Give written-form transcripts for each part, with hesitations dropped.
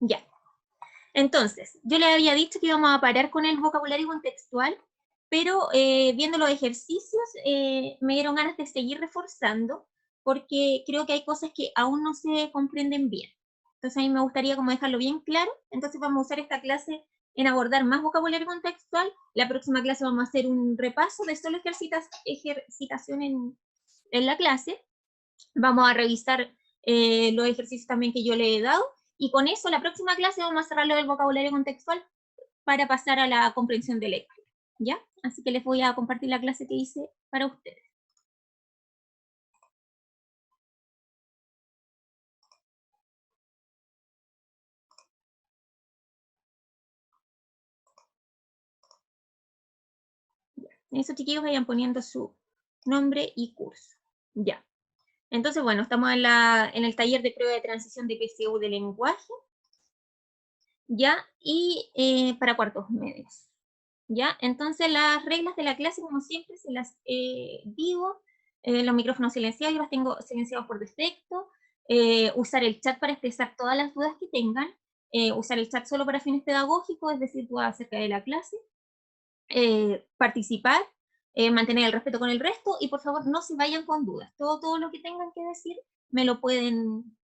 Ya. Entonces, yo le había dicho que íbamos a parar con el vocabulario contextual, pero viendo los ejercicios me dieron ganas de seguir reforzando, porque creo que hay cosas que aún no se comprenden bien. Entonces a mí me gustaría como dejarlo bien claro. Entonces vamos a usar esta clase en abordar más vocabulario contextual. La próxima clase vamos a hacer un repaso de solo ejercitación en la clase. Vamos a revisar los ejercicios también que yo le he dado, y con eso la próxima clase vamos a cerrar lo del vocabulario contextual para pasar a la comprensión de lectura, ¿ya? Así que les voy a compartir la clase que hice para ustedes. En eso, chiquillos, vayan poniendo su nombre y curso. Ya. Entonces, bueno, estamos en el taller de prueba de transición de PSU de lenguaje, ¿ya? Y para cuartos medios, ¿ya? Entonces, las reglas de la clase, como siempre, se las digo. Los micrófonos silenciados, yo los tengo silenciados por defecto. Usar el chat para expresar todas las dudas que tengan. Usar el chat solo para fines pedagógicos, es decir, dudas acerca de la clase. Participar, mantener el respeto con el resto, y por favor no se vayan con dudas. Todo lo que tengan que decir me lo pueden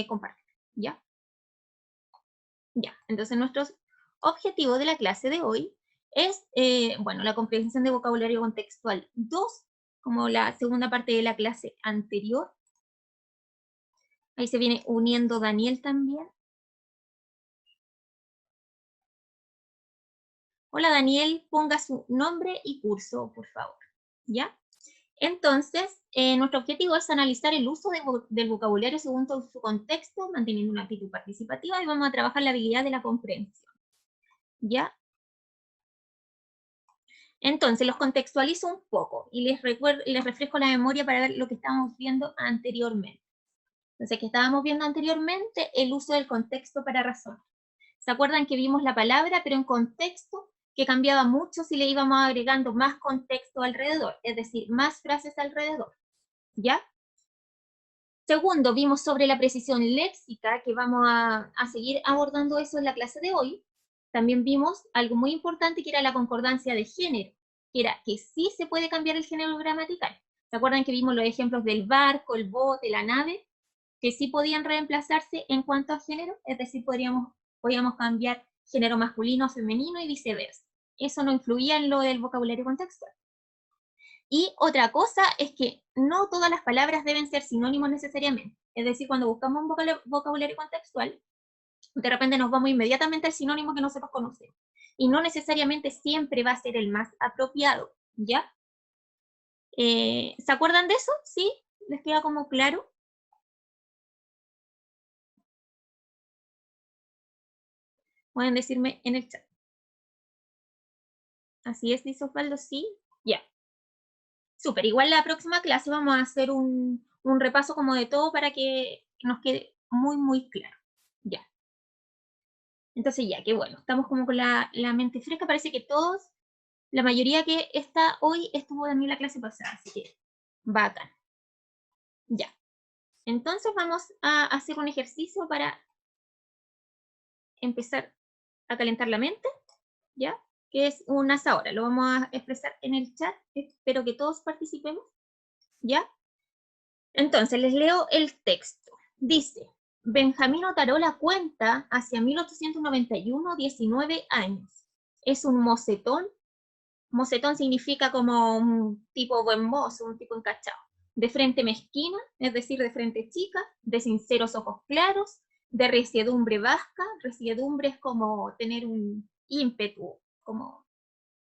compartir, ¿ya? Ya, entonces nuestros objetivos de la clase de hoy es, bueno, la comprensión de vocabulario contextual 2, como la segunda parte de la clase anterior. Ahí se viene uniendo Daniel también. Hola Daniel, ponga su nombre y curso, por favor, ¿ya? Entonces, nuestro objetivo es analizar el uso del vocabulario según su contexto, manteniendo una actitud participativa, y vamos a trabajar la habilidad de la comprensión, ¿ya? Entonces, los contextualizo un poco y les refresco la memoria para ver lo que estábamos viendo anteriormente. Entonces, que estábamos viendo anteriormente el uso del contexto para razonar. ¿Se acuerdan que vimos la palabra, pero en contexto, que cambiaba mucho si le íbamos agregando más contexto alrededor, es decir, más frases alrededor, ¿ya? Segundo, vimos sobre la precisión léxica, que vamos a seguir abordando eso en la clase de hoy. También vimos algo muy importante, que era la concordancia de género, que era que sí se puede cambiar el género gramatical. ¿Se acuerdan que vimos los ejemplos del barco, el bote, la nave? Que sí podían reemplazarse en cuanto a género, es decir, podíamos cambiar género masculino, femenino y viceversa. Eso no influía en lo del vocabulario contextual. Y otra cosa es que no todas las palabras deben ser sinónimos necesariamente. Es decir, cuando buscamos un vocabulario contextual, de repente nos vamos inmediatamente al sinónimo que nosotros conocemos. Y no necesariamente siempre va a ser el más apropiado, ¿ya? ¿Se acuerdan de eso? ¿Sí? ¿Les queda como claro? Pueden decirme en el chat. Así es, dice Osvaldo, sí. Ya. Súper. Igual la próxima clase vamos a hacer un repaso como de todo para que nos quede muy, muy claro. Ya. Entonces ya, qué bueno, estamos como con la mente fresca. Parece que todos, la mayoría que está hoy estuvo también la clase pasada, así que bacán. Ya. Entonces vamos a hacer un ejercicio para empezar a calentar la mente, ¿ya? Que es un hasta ahora. Lo vamos a expresar en el chat. Espero que todos participemos, ¿ya? Entonces, les leo el texto. Dice, Benjamín Otarola cuenta hacia 1891, 19 años. Es un mocetón. Mocetón significa como un tipo buen mozo, un tipo encachado. De frente mezquina, es decir, de frente chica, de sinceros ojos claros, de resiedumbre vasca. Resiedumbre es como tener un ímpetu, como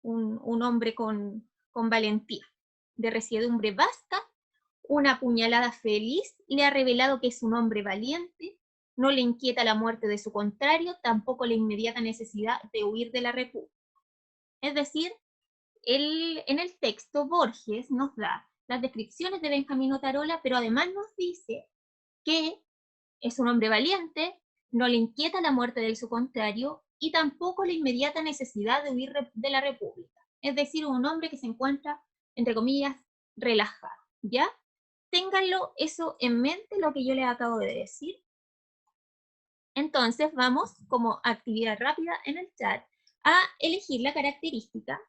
un hombre con valentía. De resiedumbre vasca, una puñalada feliz le ha revelado que es un hombre valiente, no le inquieta la muerte de su contrario, tampoco la inmediata necesidad de huir de la república. Es decir, en el texto Borges nos da las descripciones de Benjamín Otarola, pero además nos dice que es un hombre valiente, no le inquieta la muerte de su contrario y tampoco la inmediata necesidad de huir de la república. Es decir, un hombre que se encuentra, entre comillas, relajado, ¿ya? Ténganlo eso en mente, lo que yo les acabo de decir. Entonces vamos, como actividad rápida en el chat, a elegir la característica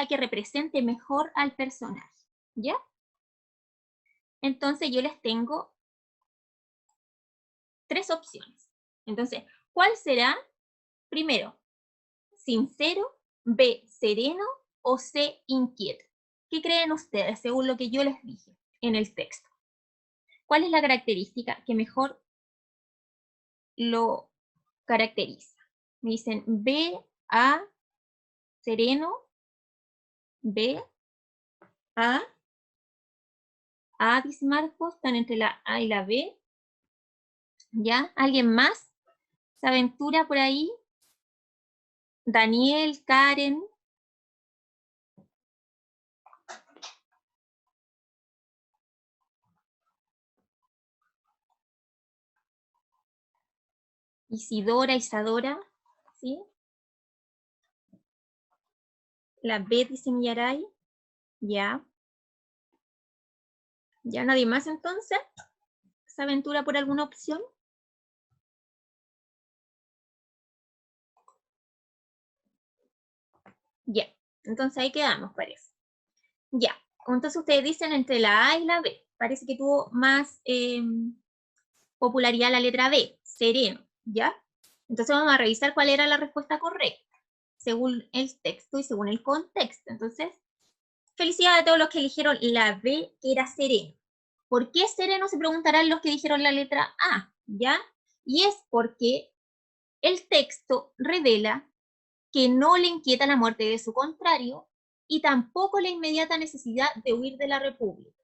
que represente mejor al personaje, ¿ya? Entonces yo les tengo 3 opciones. Entonces, ¿cuál será? Primero, sincero, B, sereno o C, inquieto. ¿Qué creen ustedes según lo que yo les dije en el texto? ¿Cuál es la característica que mejor lo caracteriza? Me dicen B, A, sereno, B, A, dice Marcos, están entre la A y la B. ¿Ya? ¿Alguien más se aventura por ahí? Daniel, Karen. Isidora, Isadora, ¿sí? La B dice Millaray, ya. ¿Ya nadie más entonces se aventura por alguna opción? Ya, entonces ahí quedamos, parece. Ya, entonces ustedes dicen entre la A y la B. Parece que tuvo más popularidad la letra B, sereno, ¿ya? Entonces vamos a revisar cuál era la respuesta correcta, según el texto y según el contexto. Entonces, felicidades a todos los que eligieron la B, que era sereno. ¿Por qué sereno? Se preguntarán los que dijeron la letra A, ¿ya? Y es porque el texto revela que no le inquieta la muerte de su contrario y tampoco la inmediata necesidad de huir de la República.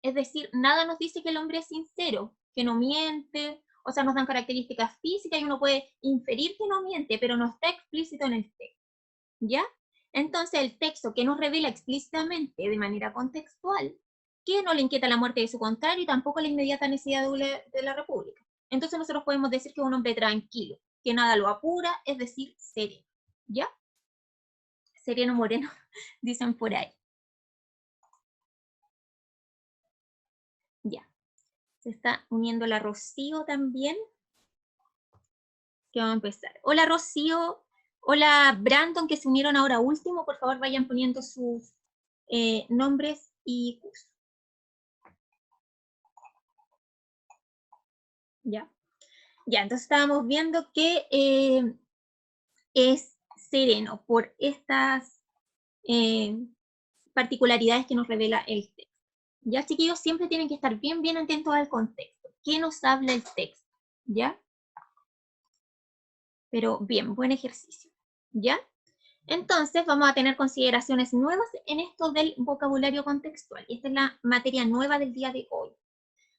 Es decir, nada nos dice que el hombre es sincero, que no miente, o sea, nos dan características físicas y uno puede inferir que no miente, pero no está explícito en el texto, ¿ya? Entonces, el texto que nos revela explícitamente, de manera contextual, que no le inquieta la muerte de su contrario y tampoco la inmediata necesidad de la República. Entonces nosotros podemos decir que es un hombre tranquilo, que nada lo apura, es decir, sereno, ¿ya? Sereno moreno, dicen por ahí. Ya. Se está uniendo la Rocío también. Que vamos a empezar. Hola Rocío, hola Brandon, que se unieron ahora último. Por favor, vayan poniendo sus nombres y cursos. ¿Ya? Ya, entonces estábamos viendo que es sereno por estas particularidades que nos revela el texto. Ya, chiquillos, siempre tienen que estar bien atentos al contexto. ¿Qué nos habla el texto? ¿Ya? Pero bien, buen ejercicio. ¿Ya? Entonces vamos a tener consideraciones nuevas en esto del vocabulario contextual. Y esta es la materia nueva del día de hoy.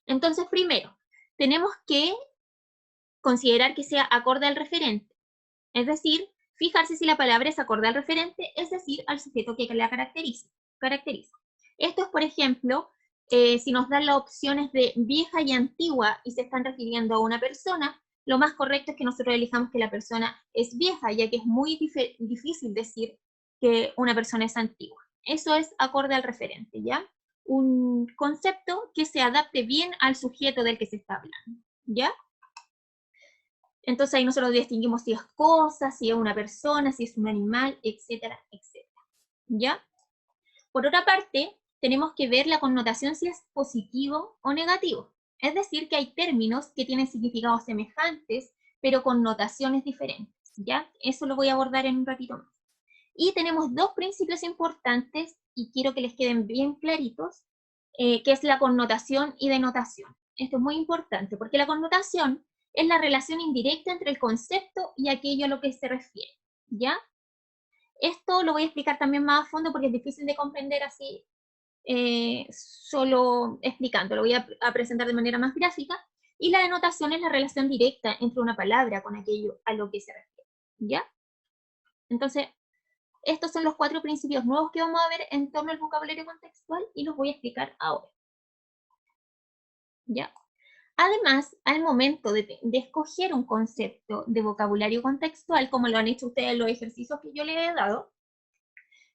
Entonces, primero, tenemos que considerar que sea acorde al referente. Es decir, fijarse si la palabra es acorde al referente, es decir, al sujeto que la caracteriza. Esto es, por ejemplo, si nos dan las opciones de vieja y antigua y se están refiriendo a una persona, lo más correcto es que nosotros elijamos que la persona es vieja, ya que es muy difícil decir que una persona es antigua. Eso es acorde al referente, ¿ya? Un concepto que se adapte bien al sujeto del que se está hablando, ¿ya? Entonces ahí nosotros distinguimos si es cosa, si es una persona, si es un animal, etcétera, etcétera, ¿ya? Por otra parte, tenemos que ver la connotación si es positivo o negativo. Es decir, que hay términos que tienen significados semejantes, pero connotaciones diferentes, ¿ya? Eso lo voy a abordar en un ratito más. Y tenemos 2 principios importantes, y quiero que les queden bien claritos, que es la connotación y denotación. Esto es muy importante, porque la connotación es la relación indirecta entre el concepto y aquello a lo que se refiere, ¿ya? Esto lo voy a explicar también más a fondo porque es difícil de comprender así solo explicando. Lo voy a presentar de manera más gráfica. Y la denotación es la relación directa entre una palabra con aquello a lo que se refiere, ¿ya? Entonces, estos son los 4 principios nuevos que vamos a ver en torno al vocabulario contextual y los voy a explicar ahora, ¿ya? Además, al momento de escoger un concepto de vocabulario contextual, como lo han hecho ustedes en los ejercicios que yo les he dado,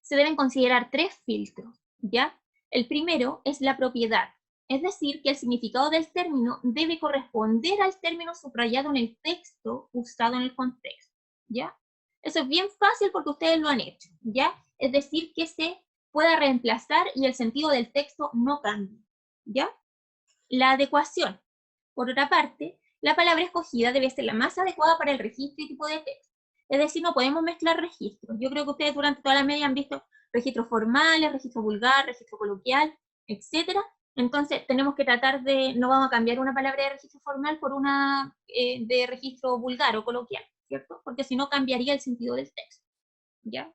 se deben considerar 3 filtros, ¿ya? El primero es la propiedad, Es decir, que el significado del término debe corresponder al término subrayado en el texto usado en el contexto, ¿ya? Eso es bien fácil porque ustedes lo han hecho, ¿ya? Es decir, que se pueda reemplazar y el sentido del texto no cambie, ¿ya? La adecuación. Por otra parte, la palabra escogida debe ser la más adecuada para el registro y tipo de texto. Es decir, no podemos mezclar registros. Yo creo que ustedes durante toda la media han visto registros formales, registro vulgar, registro coloquial, etc. Entonces, tenemos que tratar de, no vamos a cambiar una palabra de registro formal por una de registro vulgar o coloquial, ¿cierto? Porque si no, cambiaría el sentido del texto, ¿ya?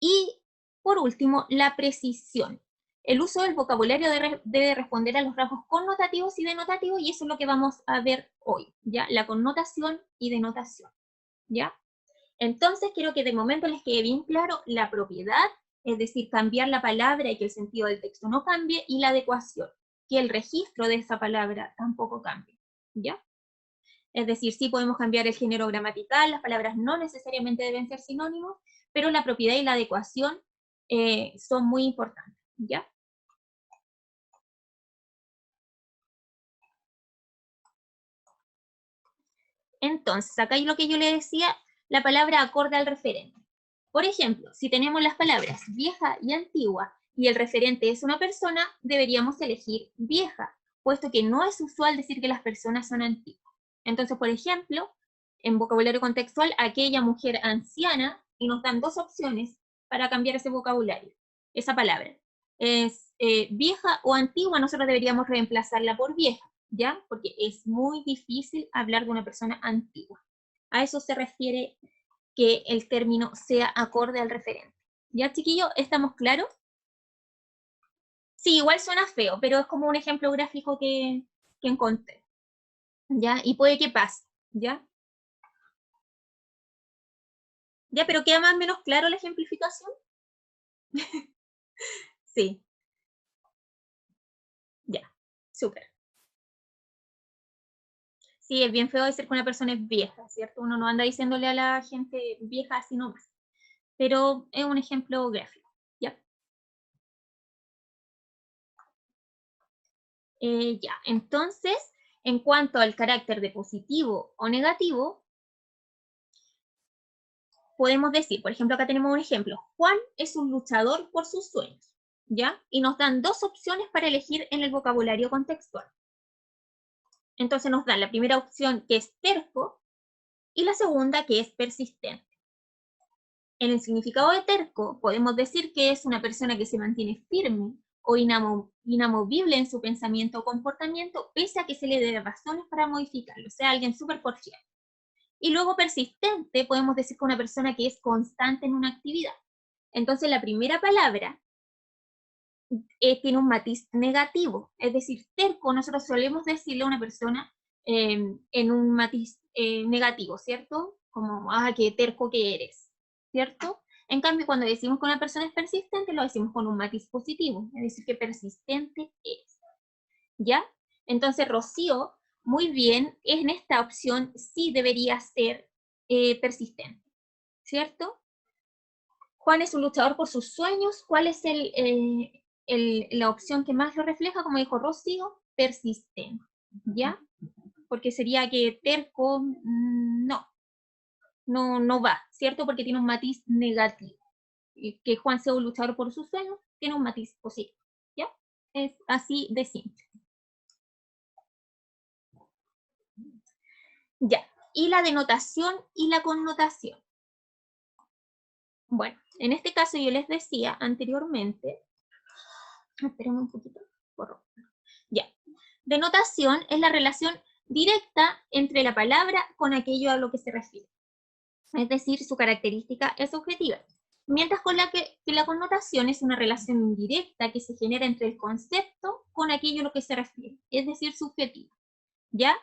Y, por último, la precisión. El uso del vocabulario debe responder a los rasgos connotativos y denotativos, y eso es lo que vamos a ver hoy, ¿ya? La connotación y denotación, ¿ya? Entonces, quiero que de momento les quede bien claro la propiedad, es decir, cambiar la palabra y que el sentido del texto no cambie, y la adecuación, que el registro de esa palabra tampoco cambie, ¿ya? Es decir, sí podemos cambiar el género gramatical, las palabras no necesariamente deben ser sinónimos, pero la propiedad y la adecuación son muy importantes, ¿ya? Entonces, acá hay lo que yo le decía, la palabra acorde al referente. Por ejemplo, si tenemos las palabras vieja y antigua, y el referente es una persona, deberíamos elegir vieja, puesto que no es usual decir que las personas son antiguas. Entonces, por ejemplo, en vocabulario contextual, aquella mujer anciana, y nos dan dos opciones para cambiar ese vocabulario, esa palabra. Es vieja o antigua, nosotros deberíamos reemplazarla por vieja, ¿ya? Porque es muy difícil hablar de una persona antigua. A eso se refiere que el término sea acorde al referente. ¿Ya, chiquillos? ¿Estamos claros? Sí, igual suena feo, pero es como un ejemplo gráfico que encontré. ¿Ya? Y puede que pase, ¿ya? ¿Ya? ¿Pero queda más o menos claro la ejemplificación? Sí. Ya. Súper. Sí, es bien feo decir que una persona es vieja, ¿cierto? Uno no anda diciéndole a la gente vieja así nomás. Pero es un ejemplo gráfico, ¿ya? Ya, entonces, en cuanto al carácter de positivo o negativo, podemos decir, por ejemplo, acá tenemos un ejemplo, Juan es un luchador por sus sueños, ¿ya? Y nos dan dos opciones para elegir en el vocabulario contextual. Entonces nos dan la primera opción, que es terco, y la segunda, que es persistente. En el significado de terco, podemos decir que es una persona que se mantiene firme o inamovible en su pensamiento o comportamiento, pese a que se le dé razones para modificarlo, o sea, alguien súper porfiado. Y luego persistente, podemos decir que una persona que es constante en una actividad. Entonces, la primera palabra tiene un matiz negativo, es decir, terco, nosotros solemos decirle a una persona en un matiz negativo, ¿cierto? Como, qué terco que eres, ¿cierto? En cambio, cuando decimos que una persona es persistente, lo decimos con un matiz positivo, es decir, que persistente es, ¿ya? Entonces, Rocío, muy bien, en esta opción sí debería ser persistente, ¿cierto? Juan es un luchador por sus sueños. ¿Cuál es la opción que más lo refleja? Como dijo Rocío, persistente, ¿ya? Porque sería que terco, no va, ¿cierto? Porque tiene un matiz negativo. Y que Juan sea un luchador por sus sueños tiene un matiz positivo, ¿ya? Es así de simple. Ya. Y la denotación y la connotación. Bueno, en este caso yo les decía anteriormente, espérenme un poquito, ya. Denotación es la relación directa entre la palabra con aquello a lo que se refiere. Es decir, su característica es objetiva. Mientras que la connotación es una relación indirecta que se genera entre el concepto con aquello a lo que se refiere, es decir, subjetiva. ¿Ya?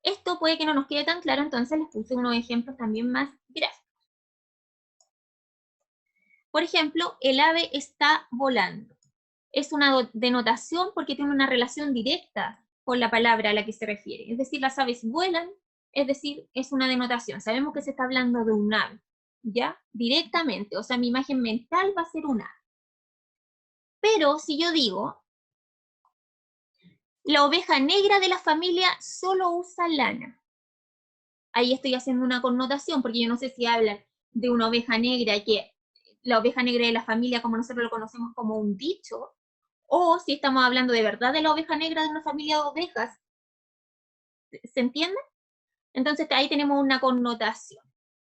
Esto puede que no nos quede tan claro, entonces les puse unos ejemplos también más gráficos. Por ejemplo, el ave está volando. Es una denotación porque tiene una relación directa con la palabra a la que se refiere. Es decir, las aves vuelan, es decir, es una denotación. Sabemos que se está hablando de un ave, ¿ya? Directamente, o sea, mi imagen mental va a ser un ave. Pero si yo digo, La oveja negra de la familia solo usa lana. Ahí estoy haciendo una connotación, porque yo no sé si hablan de una oveja negra, que la oveja negra de la familia, como nosotros lo conocemos como un dicho, o si estamos hablando de verdad de la oveja negra de una familia de ovejas. ¿Se entiende? Entonces ahí tenemos una connotación,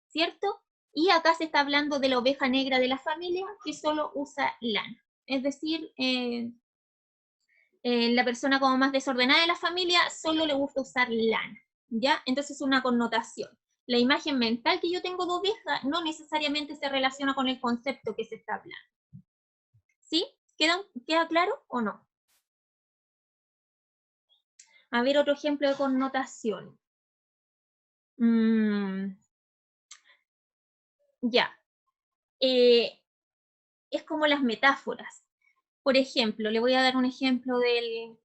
¿cierto? Y acá se está hablando de la oveja negra de la familia que solo usa lana. Es decir, la persona como más desordenada de la familia solo le gusta usar lana, ¿ya? Entonces es una connotación. La imagen mental que yo tengo de oveja no necesariamente se relaciona con el concepto que se está hablando. ¿Sí? ¿Queda claro o no? A ver, otro ejemplo de connotación. Ya. Es como las metáforas. Por ejemplo, le voy a dar un ejemplo de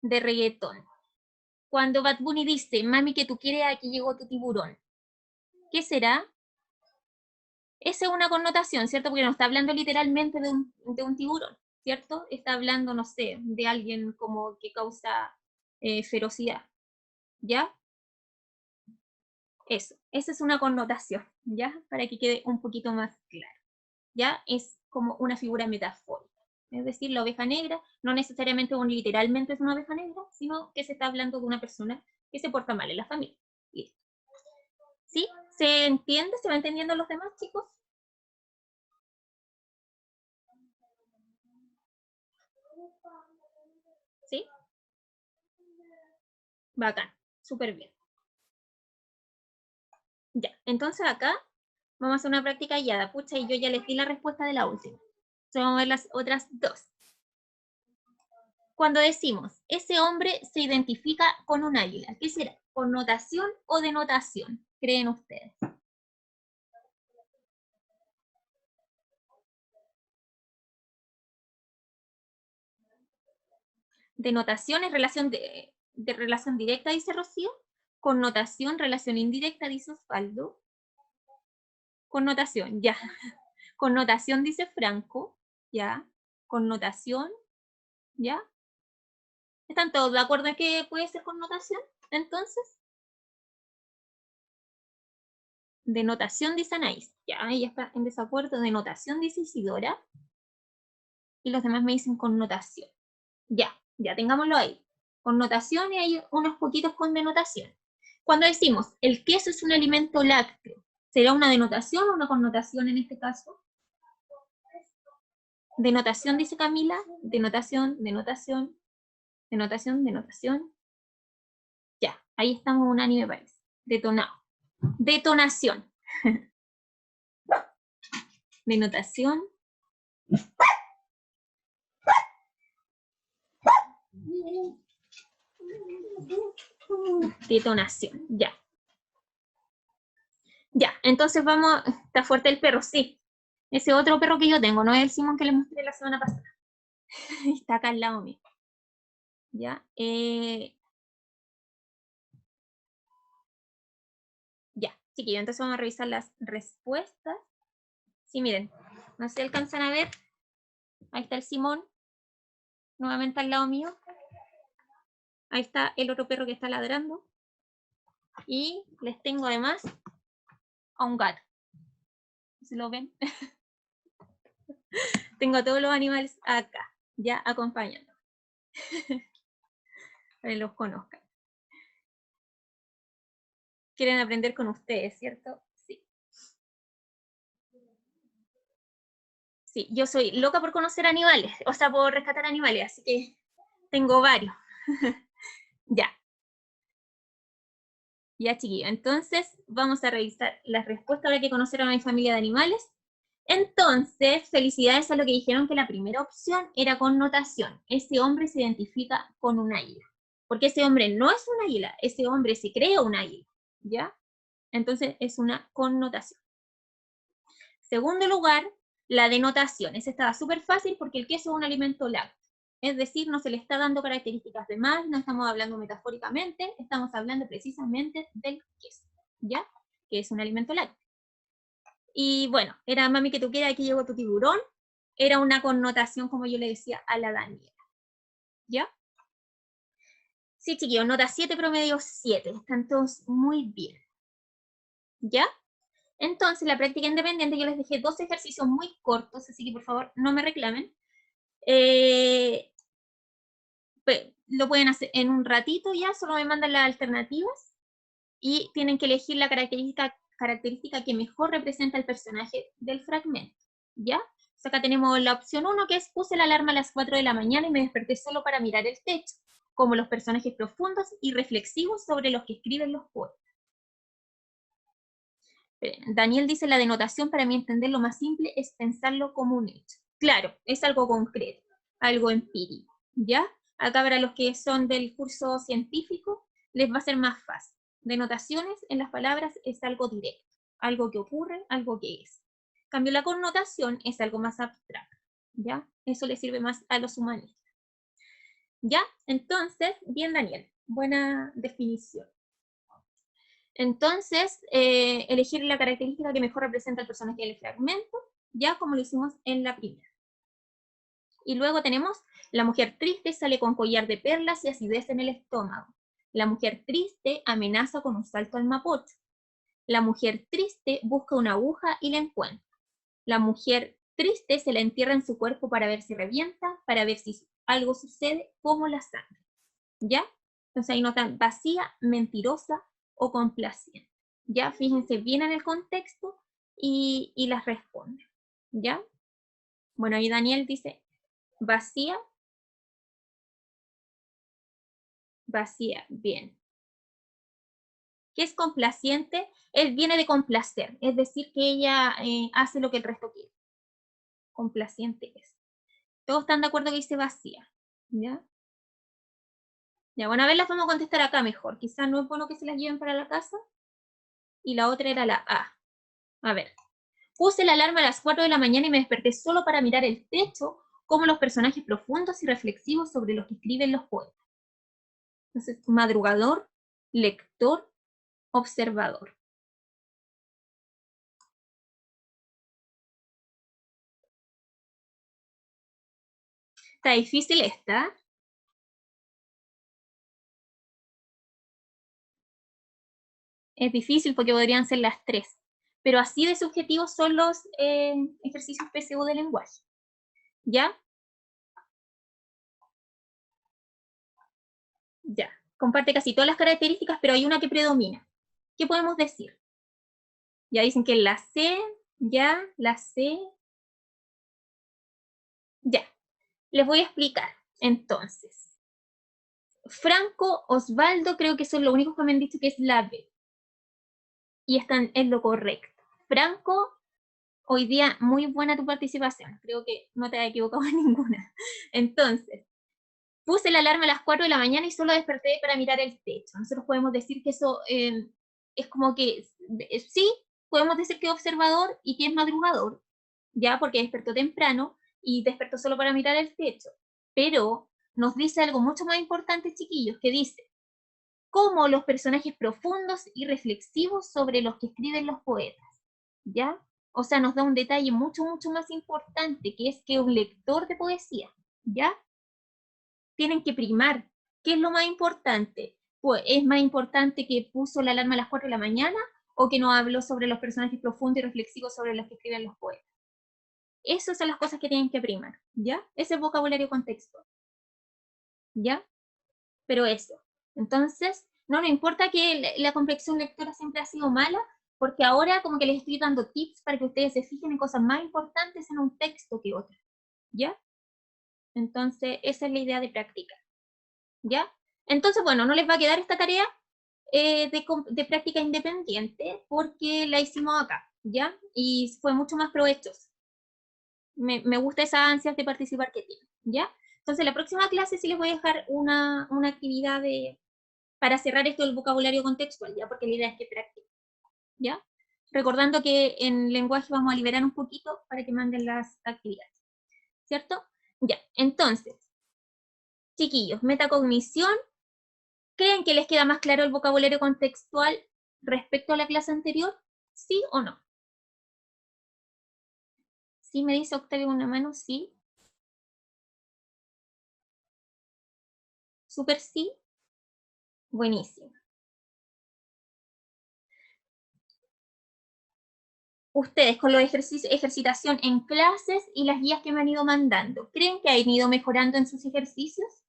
reggaetón. Cuando Bad Bunny dice, mami que tú quieres, aquí llegó tu tiburón. ¿Qué será? Esa es una connotación, ¿cierto? Porque no está hablando literalmente de un tiburón, ¿cierto? Está hablando, no sé, de alguien como que causa ferocidad, ¿ya? Eso, esa es una connotación, ¿ya? Para que quede un poquito más claro, ¿ya? Es como una figura metafórica. Es decir, la oveja negra no necesariamente o literalmente es una oveja negra, sino que se está hablando de una persona que se porta mal en la familia. Listo. ¿Sí? ¿Se entiende? ¿Se va entendiendo los demás, chicos? ¿Sí? Bacán. Súper bien. Ya. Entonces acá vamos a hacer una práctica guiada. Pucha, y yo ya les di la respuesta de la última. Entonces vamos a ver las otras dos. Cuando decimos, ese hombre se identifica con un águila, ¿qué será? ¿Connotación o denotación? ¿Creen ustedes? Denotación es relación de relación directa, dice Rocío. Connotación, relación indirecta, dice Osvaldo. Connotación, ya. Connotación, dice Franco, ya. Connotación, ya. ¿Están todos de acuerdo en que puede ser connotación? Entonces, denotación, dice Anaís. Ya, ella está en desacuerdo. Denotación, dice Isidora. Y los demás me dicen connotación. Ya tengámoslo ahí. Connotación y hay unos poquitos con denotación. Cuando decimos el queso es un alimento lácteo, ¿será una denotación o una connotación en este caso? Denotación, dice Camila. Denotación, denotación, denotación, denotación. Ya, ahí estamos unánime, parece. Detonado. Detonación. Denotación. Detonación, ya. Ya, entonces vamos, está fuerte el perro, sí. Ese otro perro que yo tengo, no es el Simón que les mostré la semana pasada. Está acá al lado mío. Ya, ya, chiquillos, entonces vamos a revisar las respuestas. Sí, miren, no sé si alcanzan a ver. Ahí está el Simón, nuevamente al lado mío. Ahí está el otro perro que está ladrando. Y les tengo además a un gato. ¿Se lo ven? Tengo a todos los animales acá, ya acompañando. Para que los conozcan. Quieren aprender con ustedes, ¿cierto? Sí. Sí, yo soy loca por conocer animales, o sea, por rescatar animales, así que tengo varios. Ya. Ya, chiquillos. Entonces, vamos a revisar las respuestas ahora que conocieron a mi familia de animales. Entonces, felicidades a lo que dijeron que la primera opción era connotación. Ese hombre se identifica con un águila. Porque ese hombre no es un águila, ese hombre se cree un águila. ¿Ya? Entonces, es una connotación. Segundo lugar, la denotación. Ese estaba súper fácil porque el queso es un alimento lácteo. Es decir, no se le está dando características de más, no estamos hablando metafóricamente, estamos hablando precisamente del queso, ¿ya? Que es un alimento lácteo. Y bueno, era mami que tú quieras, aquí llegó tu tiburón, era una connotación, como yo le decía, a la Daniela, ¿ya? Sí, chiquillos, nota 7, promedio 7. Están todos muy bien. ¿Ya? Entonces, la práctica independiente, yo les dejé 2 ejercicios muy cortos, así que por favor no me reclamen. Lo pueden hacer en un ratito ya, solo me mandan las alternativas y tienen que elegir la característica que mejor representa el personaje del fragmento. ¿Ya? Entonces acá tenemos la opción 1, que es: puse la alarma a las 4 de la mañana y me desperté solo para mirar el techo, como los personajes profundos y reflexivos sobre los que escriben los poetas. Daniel dice: la denotación, para mí entender, lo más simple es pensarlo como un hecho. Claro, es algo concreto, algo empírico, ¿ya? Acá para los que son del curso científico, les va a ser más fácil. Denotaciones en las palabras es algo directo, algo que ocurre, algo que es. En cambio, la connotación es algo más abstracto, ¿ya? Eso le sirve más a los humanistas. ¿Ya? Entonces, bien, Daniel, buena definición. Entonces, elegir la característica que mejor representa el personaje del fragmento, ya como lo hicimos en la primera. Y luego tenemos: la mujer triste sale con collar de perlas y acidez en el estómago. La mujer triste amenaza con un salto al mapocho. La mujer triste busca una aguja y la encuentra. La mujer triste se la entierra en su cuerpo para ver si revienta, para ver si algo sucede, como la sangre. ¿Ya? Entonces ahí notan: vacía, mentirosa o complaciente. ¿Ya? Fíjense bien en el contexto y las responden. ¿Ya? Bueno, ahí Daniel dice: vacía, vacía, bien. ¿Qué es complaciente? Él viene de complacer, es decir, que ella hace lo que el resto quiere. Complaciente es. Todos están de acuerdo que dice vacía. ¿Ya? Ya, bueno, a ver, las vamos a contestar acá mejor. Quizás no es bueno que se las lleven para la casa. Y la otra era la A. A ver. Puse la alarma a las 4 de la mañana y me desperté solo para mirar el techo, como los personajes profundos y reflexivos sobre los que escriben los poetas. Entonces, madrugador, lector, observador. Está difícil esta. Es difícil porque podrían ser las 3. Pero así de subjetivos son los ejercicios PSU de lenguaje. ¿Ya? Ya. Comparte casi todas las características, pero hay una que predomina. ¿Qué podemos decir? Ya dicen que la C, ya, la C. Ya. Les voy a explicar. Entonces, Franco, Osvaldo, creo que son los únicos que me han dicho que es la B. Y están en lo correcto. Franco, hoy día muy buena tu participación. Creo que no te has equivocado en ninguna. Entonces, puse la alarma a las 4 de la mañana y solo desperté para mirar el techo. Nosotros podemos decir que eso es como que, sí, podemos decir que es observador y que es madrugador, ya, porque despertó temprano y despertó solo para mirar el techo. Pero nos dice algo mucho más importante, chiquillos, que dice: como los personajes profundos y reflexivos sobre los que escriben los poetas, ¿ya? O sea, nos da un detalle mucho, mucho más importante, que es que un lector de poesía, ¿ya? Tienen que primar. ¿Qué es lo más importante? Pues, ¿es más importante que puso la alarma a las 4 de la mañana o que nos habló sobre los personajes profundos y reflexivos sobre los que escriben los poetas? Esas son las cosas que tienen que primar, ¿ya? Ese vocabulario contextual, ¿ya? Pero eso. Entonces, no me importa que la complexión lectora siempre ha sido mala, porque ahora como que les estoy dando tips para que ustedes se fijen en cosas más importantes en un texto que otro, ¿ya? Entonces, esa es la idea de practicar, ¿ya? Entonces, bueno, no les va a quedar esta tarea de práctica independiente porque la hicimos acá, ¿ya? Y fue mucho más provechoso. Me gusta esa ansias de participar que tienen, ¿ya? Entonces, la próxima clase sí les voy a dejar una actividad para cerrar esto del vocabulario contextual, ¿ya? Porque la idea es que practiquen, ¿ya? Recordando que en lenguaje vamos a liberar un poquito para que manden las actividades, ¿cierto? Ya, entonces, chiquillos, metacognición, ¿creen que les queda más claro el vocabulario contextual respecto a la clase anterior? ¿Sí o no? ¿Sí me dice Octavio una mano? Sí. Súper sí. Buenísimo. Ustedes con los ejercicios, ejercitación en clases y las guías que me han ido mandando, ¿creen que han ido mejorando en sus ejercicios?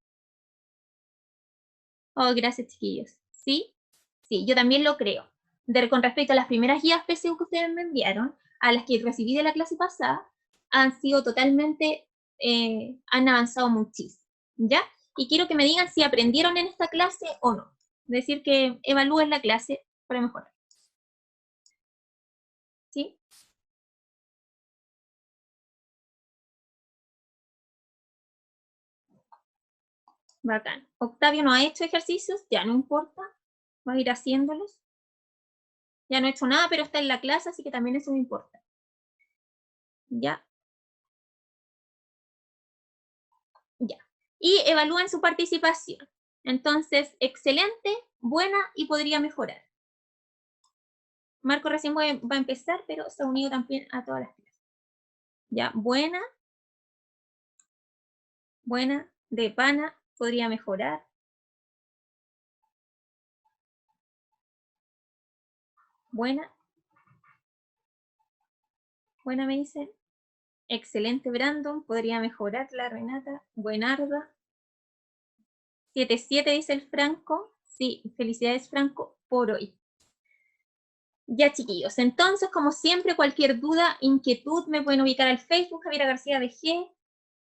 Oh, gracias, chiquillos. ¿Sí? Sí, yo también lo creo. Con respecto a las primeras guías PSU que ustedes me enviaron, a las que recibí de la clase pasada, han sido totalmente, han avanzado muchísimo, ¿ya? Y quiero que me digan si aprendieron en esta clase o no. Es decir, que evalúen la clase para mejorar. ¿Sí? Bacán. Octavio no ha hecho ejercicios, ya no importa, va a ir haciéndolos. Ya no ha hecho nada, pero está en la clase, así que también eso me importa. ¿Ya? Ya. Y evalúen su participación. Entonces, excelente, buena y podría mejorar. Marco recién va a empezar, pero se ha unido también a todas las clases. Ya, buena, buena, de pana, podría mejorar. Buena, buena me dicen. Excelente, Brandon, podría mejorar la Renata. Buenarda. 7-7 dice el Franco. Sí, felicidades, Franco, por hoy. Ya, chiquillos, entonces, como siempre, cualquier duda, inquietud, me pueden ubicar al Facebook, Javiera García DG,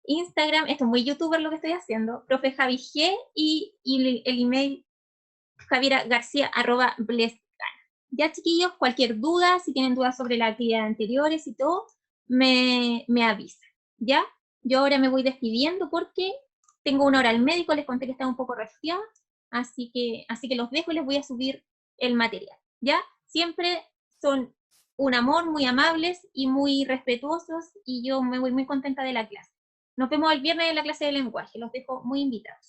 Instagram, esto es muy youtuber lo que estoy haciendo, profe Javi G, y el email javiragarcia@blescana. Ya, chiquillos, cualquier duda, si tienen dudas sobre las actividades anteriores y todo, me avisan, ¿ya? Yo ahora me voy despidiendo porque tengo una hora al médico, les conté que estaba un poco resfriada, así que los dejo y les voy a subir el material, ¿ya? Siempre son un amor, muy amables y muy respetuosos, y yo me voy muy contenta de la clase. Nos vemos el viernes en la clase de lenguaje, los dejo muy invitados.